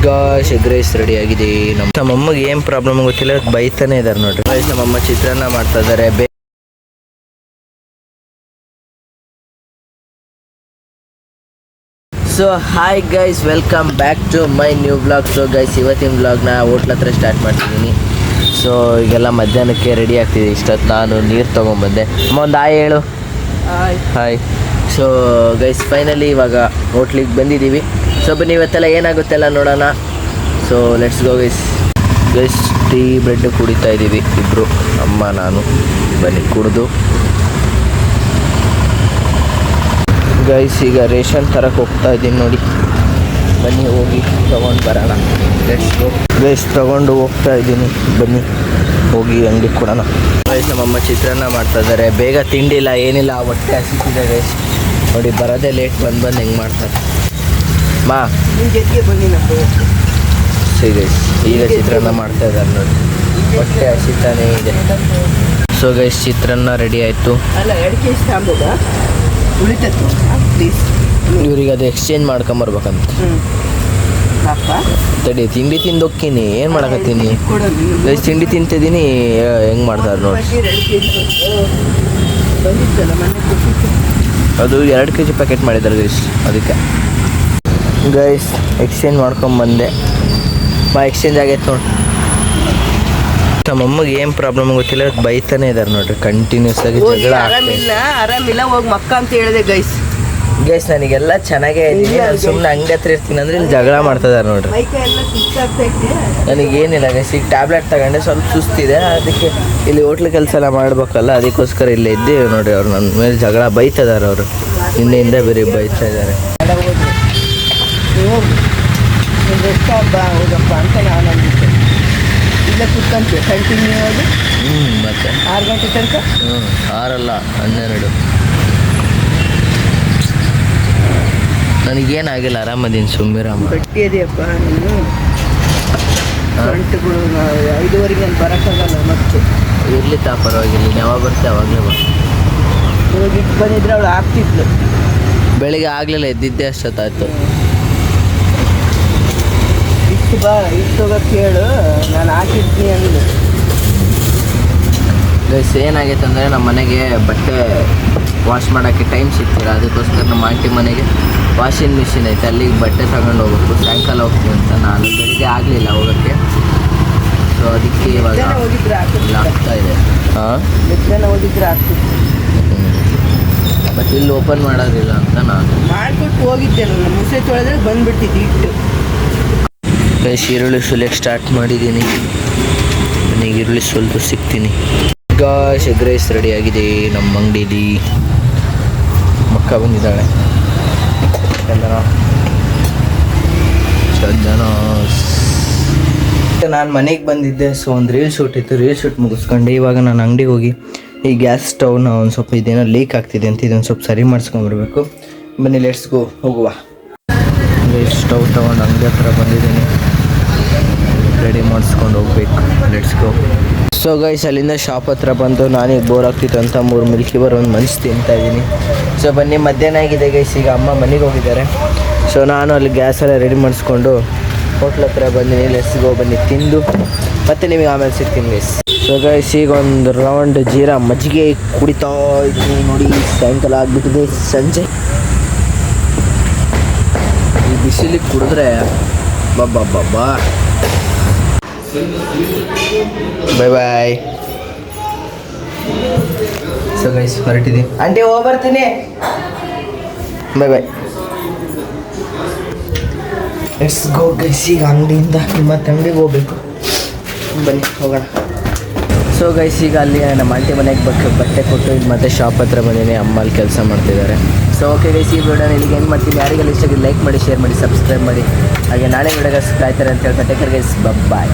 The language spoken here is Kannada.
ಗಾಶ್ ಎಗ್ ರೈಸ್ ರೆಡಿ ಆಗಿದೆ. ನಮ್ಮಮ್ಮಗೆ ಏನು ಪ್ರಾಬ್ಲಮ್ ಗೊತ್ತಿಲ್ಲ, ಬೈತಾನೆ ಇದ್ದಾರೆ ನೋಡ್ರಿ. ನಮ್ಮಮ್ಮ ಚಿತ್ರಾನ್ನ ಮಾಡ್ತಾ ಇದ್ದಾರೆ. So hi guys, welcome back to my new blog. So guys, ಇವತ್ತಿನ ಬ್ಲಾಗ್ನ ಹೋಟ್ಲ ಹತ್ರ ಸ್ಟಾರ್ಟ್ ಮಾಡ್ತಿದ್ದೀನಿ. ಸೊ ಈಗೆಲ್ಲ ಮಧ್ಯಾಹ್ನಕ್ಕೆ ರೆಡಿ ಆಗ್ತಿದೆ. ಇಷ್ಟೊತ್ತು ನಾನು ನೀರು ತೊಗೊಂಬಂದೆ. ಅಮ್ಮ ಒಂದು ಹಾಯ್ ಹೇಳು. ಹಾಯ್. ಸೊ ಗೈಸ್, ಫೈನಲಿ ಇವಾಗ ಹೋಟ್ಲಿಗೆ ಬಂದಿದ್ದೀವಿ. ಸೊ ಬನ್ನಿ, ಇವತ್ತೆಲ್ಲ ಏನಾಗುತ್ತೆಲ್ಲ ನೋಡೋಣ. So let's go guys. Guys, tea bread ಕುಡಿತಾ ಇದ್ದೀವಿ ಇಬ್ಬರು, ಅಮ್ಮ ನಾನು. ಬನ್ನಿ ಕುಡಿದು ಗೈಸ್ ಈಗ ರೇಷನ್ ತರಕ್ಕೆ ಹೋಗ್ತಾ ಇದ್ದೀನಿ ನೋಡಿ. ಬನ್ನಿ ಹೋಗಿ ತೊಗೊಂಡು ಬರೋಣ. Let's go guys. ತೊಗೊಂಡು ಹೋಗ್ತಾ ಇದ್ದೀನಿ, ಬನ್ನಿ ಹೋಗಿ ಅಂಗಡಿ ಕೊಡೋಣ. ಗೈಸ್, ನಮ್ಮಮ್ಮ ಚಿತ್ರಾನ್ನ ಮಾಡ್ತಾ ಇದ್ದಾರೆ. ಬೇಗ ತಿಂಡಿಲ್ಲ ಏನಿಲ್ಲ, ಹೊಟ್ಟೆ ಹಸಿತಿದೆ ಗೈಸ್. ನೋಡಿ ಬರೋದೇ ಲೇಟ್, ಬಂದು ಹೆಂಗೆ ಮಾಡ್ತಾರೆ ಮಾ. ಬನ್ನಿ ಸರಿ ಗೈಸ್, ಈಗ ಚಿತ್ರಾನ್ನ ಮಾಡ್ತಾ ಇದ್ದಾರೆ ನೋಡಿ. ಹೊಟ್ಟೆ ಹಸಿತಾನೇ ಇದೆ. ಸೊ ಗೈಸ್, ಚಿತ್ರಾನ್ನ ರೆಡಿ ಆಯಿತು. ಇವ್ರಿಗೆ ಅದು ಎಕ್ಸ್ಚೇಂಜ್ ಮಾಡ್ಕೊಂಬರ್ಬೇಕಂತ. ತಡಿ, ತಿಂಡಿ ತಿಂದು ಹೋಗ್ತೀನಿ. ಏನು ಮಾಡಕತ್ತೀನಿ ಗೈಸ್, ತಿಂಡಿ ತಿಂತಿದ್ದೀನಿ. ಹೆಂಗೆ ಮಾಡ್ತಾರೆ ನೋಡಿ. ಅದು 2 kg ಪ್ಯಾಕೆಟ್ ಮಾಡಿದ್ದಾರೆ ಗೈಸ್, ಅದಕ್ಕೆ ಗೈಸ್ ಎಕ್ಸ್ಚೇಂಜ್ ಮಾಡ್ಕೊಂಬಂದೆ. ಎಕ್ಸ್ಚೇಂಜ್ ಆಗೈತೆ ನೋಡಿ. ನಮ್ಮಮ್ಮಗೆ ಏನು ಪ್ರಾಬ್ಲಮ್ ಗೊತ್ತಿಲ್ಲ, ಬೈತಾನೆ ಇದ್ದಾರೆ ನೋಡ್ರಿ. ಕಂಟಿನ್ಯೂಸ್ ಆಗಿ ಜಗಳ. ಆರಾಮಿಲ್ಲ ಹೋಗಿ ಮಕ್ಕ ಅಂತ ಹೇಳಿದೆ ಗೈಸ್. ಗೈಸ್, ನನಗೆಲ್ಲ ಚೆನ್ನಾಗೇ ಇದ್ದೀನಿ. ನಾನು ಸುಮ್ಮನೆ ಹಂಗೆ ಹತ್ರ ಇರ್ತೀನಿ ಅಂದರೆ ಇಲ್ಲಿ ಜಗಳ ಮಾಡ್ತಾ ಇದ್ದಾರೆ ನೋಡ್ರಿ. ನನಗೇನಿಲ್ಲ ಗೈಸ್, ಈಗ ಟ್ಯಾಬ್ಲೆಟ್ ತಗೊಂಡೆ, ಸ್ವಲ್ಪ ಸುಸ್ತಿದೆ. ಅದಕ್ಕೆ ಇಲ್ಲಿ ಹೋಟ್ಲು ಕೆಲಸ ಎಲ್ಲ ಮಾಡ್ಬೇಕಲ್ಲ, ಅದಕ್ಕೋಸ್ಕರ ಇಲ್ಲೇ ಇದ್ದೀವಿ ನೋಡ್ರಿ. ಅವ್ರು ನನ್ನ ಮೇಲೆ ಜಗಳ ಬೈತಾ ಇದ್ದಾರೆ. ಅವರು ನಿನ್ನೆಯಿಂದ ಬೇರೆ ಬೈತಾ ಇದ್ದಾರೆ. ಹೋಗಪ್ಪ ಅಂತ ನಾನು ಅಂದಿದ್ದೆ. ಇಲ್ಲ ಕುತ್ಕೊಂತೀವಿ ಕಂಟಿನ್ಯೂ ಆಗಿ. ಮತ್ತೆ 6 ಗಂಟೆ ತನಕ. 6 ಅಲ್ಲ 12. ನನಗೇನಾಗಿಲ್ಲ, ಆರಾಮದೀನಿ, ಸುಮ್ಮಿರಮ್ಮ. ಗಟ್ಟಿ ಇದೆಯಪ್ಪ ನೀನು. ಗಂಟೆಗಳು 5:30 ನಾನು ಬರೋಕ್ಕಾಗಲ್ಲ. ಮತ್ತೆ ಇರಲಿ ಪರವಾಗಿಲ್ಲ, ಯಾವಾಗ ಬರ್ತೆ ಅವಾಗಲೇ ಬಾ. ಇವಾಗ ಇಟ್ಟು ಬಂದಿದ್ರೆ ಅವಳು ಆಗ್ತಿದ್ಲು. ಬೆಳಿಗ್ಗೆ ಆಗಲಿಲ್ಲ, ಎದ್ದಿದ್ದೆ ಅಷ್ಟೊತ್ತಾಯ್ತು. ಇಷ್ಟು ಬಾ, ಇಷ್ಟು ಹೋಗೋಕ್ಕೆ ಹೇಳು, ನಾನು ಹಾಕಿರ್ತೀನಿ ಅಂದು. ಗೈಸ್, ಏನಾಗೈತೆ ಅಂದರೆ ನಮ್ಮ ಮನೆಗೆ ಬಟ್ಟೆ ವಾಶ್ ಮಾಡೋಕ್ಕೆ ಟೈಮ್ ಸಿಗ್ತಿಲ್ಲ. ಅದಕ್ಕೋಸ್ಕರ ನಮ್ಮ ಆಂಟಿ ಮನೆಗೆ ವಾಷಿಂಗ್ ಮಿಷಿನ್ ಐತೆ, ಅಲ್ಲಿಗೆ ಬಟ್ಟೆ ತಗೊಂಡು ಹೋಗ್ಬೇಕು. ಸಾಯಂಕಾಲ ಹೋಗ್ತೀವಿ ಅಂತ. ನಾನು ಬೆಳಿಗ್ಗೆ ಆಗಲಿಲ್ಲ ಹೋಗೋಕ್ಕೆ. ಸೊ ಅದಕ್ಕೆ ಇವಾಗ ಹೋಗಿದ್ರೆ ಆಗ್ತಾ ಇದೆ. ಹಾಂ, ಎದ್ದೆಲ್ಲ ಹೋಗಿದ್ರೆ ಆಗ್ತಿತ್ತು. ಮತ್ತು ಇಲ್ಲಿ ಓಪನ್ ಮಾಡೋದಿಲ್ಲ ಅಂತ ನಾನು ಮಾಡಿಕೊಟ್ಟು ಹೋಗಿದ್ದೆ. ನಾನು ಮುಸೆ ತೊಳೆದ್ರೆ ಬಂದುಬಿಟ್ಟಿದ್ದು ಇಟ್ಟು. ಗೈಸ್, ಈರುಳ್ಳಿ ಸುಲಿಯಕ್ಕೆ ಸ್ಟಾರ್ಟ್ ಮಾಡಿದ್ದೀನಿ. ನನಗೆ ಈರುಳ್ಳಿ ಸ್ವಲ್ಪ ಸಿಗ್ತೀನಿ. ಗಾಶ್ ಎಗ್ ರೈಸ್ ರೆಡಿ ಆಗಿದೆ ನಮ್ಮ ಅಂಗಡೀಲಿ. ಮಕ್ಕ ಬಂದಿದ್ದಾಳೆ. ನಾನು ಮನೆಗೆ ಬಂದಿದ್ದೆ. ಸೊ ಒಂದು ರೀಲ್ ಶೂಟ್ ಇತ್ತು, ರೀಲ್ ಶೂಟ್ ಮುಗಿಸ್ಕೊಂಡೆ. ಇವಾಗ ನಾನು ಅಂಗಡಿಗೆ ಹೋಗಿ ಈ ಗ್ಯಾಸ್ ಸ್ಟವ್ನ ಒಂದು ಸ್ವಲ್ಪ ಇದೇನೋ ಲೀಕ್ ಆಗ್ತಿದೆ ಅಂತ ಇದೊಂದು ಸ್ವಲ್ಪ ಸರಿ ಮಾಡಿಸ್ಕೊಂಬರ್ಬೇಕು. ಬನ್ನಿ ಲೆಟ್ಸ್ ಗೋ, ಹೋಗುವ. ಸ್ಟವ್ ತೊಗೊಂಡು ಅಂಗಡಿ ಹತ್ರ ಬಂದಿದ್ದೀನಿ. ರೆಡಿ ಮಾಡಿಸ್ಕೊಂಡು ಹೋಗ್ಬೇಕು. Let's go. ಸೊ ಗೈಸ್, ಅಲ್ಲಿಂದ ಶಾಪ್ ಹತ್ರ ಬಂದು ನಾನೀಗ ಬೋರ್ ಆಗ್ತಿತ್ತು ಅಂತ 3 ಮಿಲ್ಕಿ ಬಾರ್ ಒಂದು ಮನ್ಸು ತಿಂತಾ ಇದ್ದೀನಿ. ಸೊ ಬನ್ನಿ, ಮಧ್ಯಾಹ್ನ ಆಗಿದೆ ಗೈಸ್. ಈಗ ಅಮ್ಮ ಮನೆಗೆ ಹೋಗಿದ್ದಾರೆ. ಸೊ ನಾನು ಅಲ್ಲಿ ಗ್ಯಾಸೆಲ್ಲ ರೆಡಿ ಮಾಡಿಸ್ಕೊಂಡು ಹೋಟ್ಲ ಹತ್ರ ಬಂದಿನಿ. ಲೆಟ್ಸ್ ಗೋ, ಬನ್ನಿ ತಿಂದು ಮತ್ತೆ ನಿಮಗೆ ಆಮೇಲೆ ಸಿಗ್ತೀನಿ ಗೈಸ್. ಸೊ ಗೈಸ್, ಈಗ ಒಂದು ರೌಂಡ್ ಜೀರಾ ಮಜ್ಜಿಗೆ ಕುಡಿತಾ ಇದ್ದೀನಿ ನೋಡಿ. ಸಾಯಂಕಾಲ ಆಗಿಬಿಟ್ಟಿದೆ, ಸಂಜೆ. ಈ ಬಿಸಿಲಿಗೆ ಕುಡಿದ್ರೆ ಬಾಬಾ. Bye bye. ಸೊ ಗೈಸ್, ಹೊರಟಿದ್ದೀನಿ. ಆಂಟಿ ಹೋಗಿ ಬರ್ತೀನಿ. Bye bye. Let's go guys. ಈಗ ಅಂಗಡಿಯಿಂದ ಮತ್ತೆ ಅಂಗಡಿಗೆ ಹೋಗ್ಬೇಕು. ಬನ್ನಿ ಹೋಗೋಣ. ಸೊ ಗೈಸ್, ಈಗ ಅಲ್ಲಿ ನಮ್ಮ ಆಂಟಿ ಮನೆಗೆ ಬಟ್ಟೆ ಕೊಟ್ಟು ಈಗ ಮತ್ತೆ ಶಾಪ್ ಹತ್ರ ಬಂದಿನಿ. ಅಮ್ಮ ಅಲ್ಲಿ ಕೆಲಸ ಮಾಡ್ತಿದ್ದಾರೆ. ಸೊ ಓಕೆ ಗೈಸ್, ಈ ವಿಡಿಯೋನ ಇಲ್ಲಿಗೆ ಏನು ಮಾಡ್ತೀನಿ. ಯಾರಿಗೆಲ್ಲ ಇಷ್ಟ ಲೈಕ್ ಮಾಡಿ, ಶೇರ್ ಮಾಡಿ, ಸಬ್ಸ್ಕ್ರೈಬ್ ಮಾಡಿ. ಹಾಗೆ ನಾಳೆ ವಿಡಿಯೋಗೆ ಕಾಯ್ತಾರೆ ಅಂತ ಹೇಳ್ತಾ ಟೇಕ್ ಕೇರ್ ಗೈಸ್. ಬಾಯ್.